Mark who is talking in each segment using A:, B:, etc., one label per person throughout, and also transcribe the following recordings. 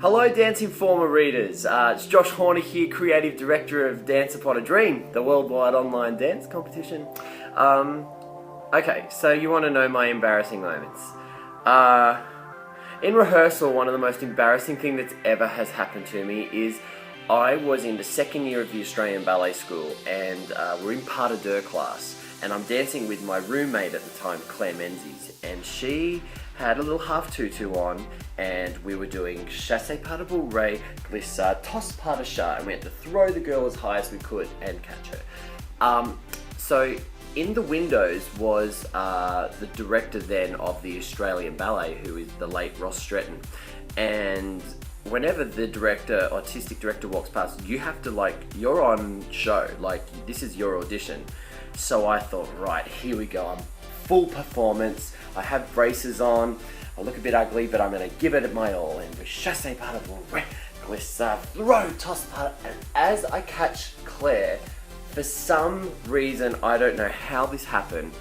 A: Hello Dance Informa readers, it's Josh Horner here, Creative Director of Dance Upon a Dream, the worldwide online dance competition. Okay, so you want to know my embarrassing moments. In rehearsal, one of the most embarrassing thing that's ever has happened to me is I was in the second year of the Australian Ballet School and we're in pas de deux class and I'm dancing with my roommate at the time, Claire Menzies, and she had a little half tutu on and we were doing chasse pas de bourrée, glissade, toss pas de chat, and we had to throw the girl as high as we could and catch her. So in the windows was the director then of the Australian Ballet, who is the late Ross Stretton, and whenever the director, artistic director walks past, you have to you're on show, this is your audition. So I thought, right, here we go, I'm full performance, I have braces on, I look a bit ugly, but I'm gonna give it my all, and we chasse pas de bourrée, glissade, throw, toss pas, and as I catch Claire, for some reason, I don't know how this happened,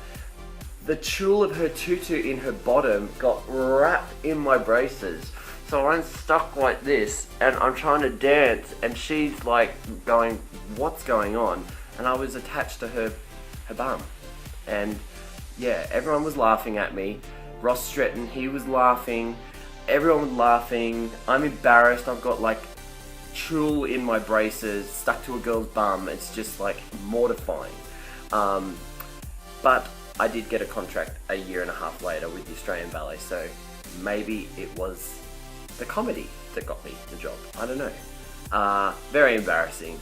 A: the tulle of her tutu in her bottom got wrapped in my braces. So I'm stuck like this and I'm trying to dance and she's like going, what's going on? And I was attached to her bum. And yeah, everyone was laughing at me. Ross Stretton, he was laughing. Everyone was laughing. I'm embarrassed. I've got tulle in my braces, stuck to a girl's bum. It's just mortifying. But I did get a contract a year and a half later with the Australian Ballet, so maybe it was the comedy that got me the job. I don't know. Very embarrassing.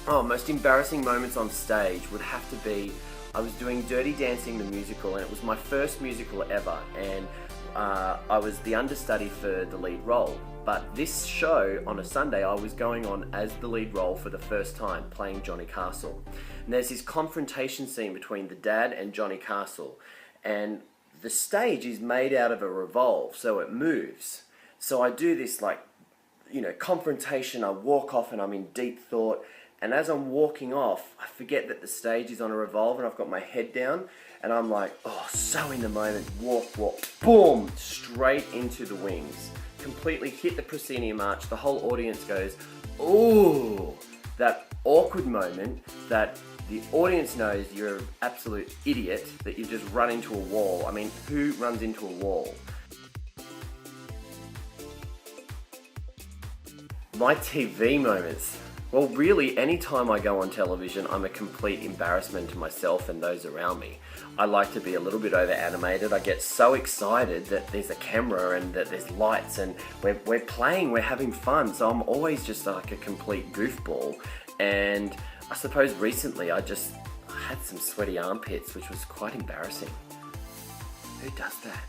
A: Oh, most embarrassing moments on stage would have to be, I was doing Dirty Dancing the musical and it was my first musical ever, and I was the understudy for the lead role. But this show on a Sunday, I was going on as the lead role for the first time, playing Johnny Castle. And there's this confrontation scene between the dad and Johnny Castle, and the stage is made out of a revolve, so it moves. So I do this confrontation, I walk off and I'm in deep thought, and as I'm walking off, I forget that the stage is on a revolve and I've got my head down, and I'm so in the moment, walk, boom, straight into the wings. Completely hit the proscenium arch, the whole audience goes, ooh, that awkward moment that the audience knows you're an absolute idiot, that you've just run into a wall. I mean, who runs into a wall? My TV moments. Well, really, anytime I go on television, I'm a complete embarrassment to myself and those around me. I like to be a little bit over animated. I get so excited that there's a camera and that there's lights and we're playing, we're having fun. So I'm always just like a complete goofball. And I suppose recently I had some sweaty armpits, which was quite embarrassing. Who does that?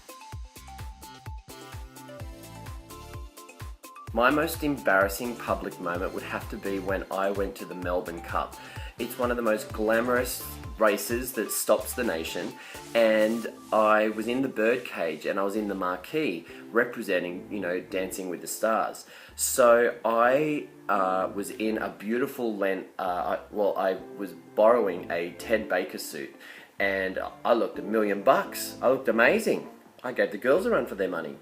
A: My most embarrassing public moment would have to be when I went to the Melbourne Cup. It's one of the most glamorous races that stops the nation, and I was in the birdcage and I was in the marquee representing, Dancing with the Stars. So I was in a beautiful I was borrowing a Ted Baker suit and I looked $1 million. I looked amazing. I gave the girls a run for their money.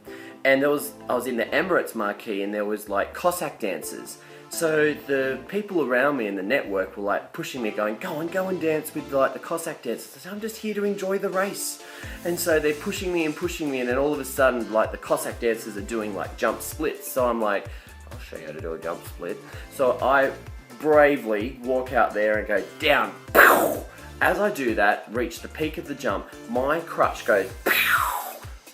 A: And I was in the Emirates marquee and there was Cossack dancers. So the people around me in the network were pushing me, going, go and dance with the Cossack dancers. I said, I'm just here to enjoy the race. And so they're pushing me, and then all of a sudden the Cossack dancers are doing jump splits. So I'm I'll show you how to do a jump split. So I bravely walk out there and go down. As I do that, reach the peak of the jump, my crutch goes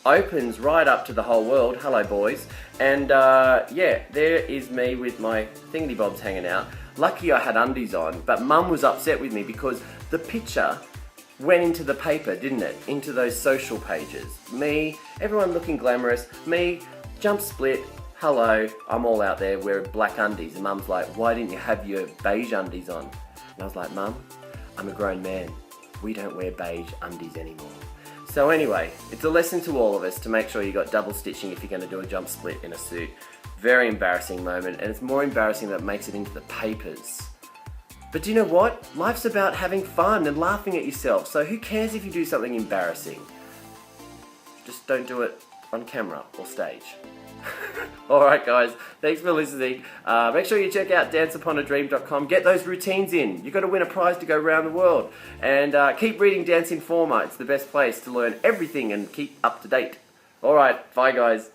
A: opens right up to the whole world. Hello boys. And there is me with my thingy bobs hanging out. Lucky I had undies on, but Mum was upset with me because the picture went into the paper, didn't it? Into those social pages. Me, everyone looking glamorous, me, jump split, hello, I'm all out there wearing black undies. And Mum's like, why didn't you have your beige undies on? And I was like, Mum, I'm a grown man. We don't wear beige undies anymore. So anyway, it's a lesson to all of us to make sure you got double stitching if you're going to do a jump split in a suit. Very embarrassing moment, and it's more embarrassing that it makes it into the papers. But do you know what? Life's about having fun and laughing at yourself, so who cares if you do something embarrassing? Just don't do it on camera or stage. Alright guys, thanks for listening. Make sure you check out danceuponadream.com. Get those routines in. You've got to win a prize to go around the world. And keep reading Dance Informa. It's the best place to learn everything and keep up to date. Alright, bye guys.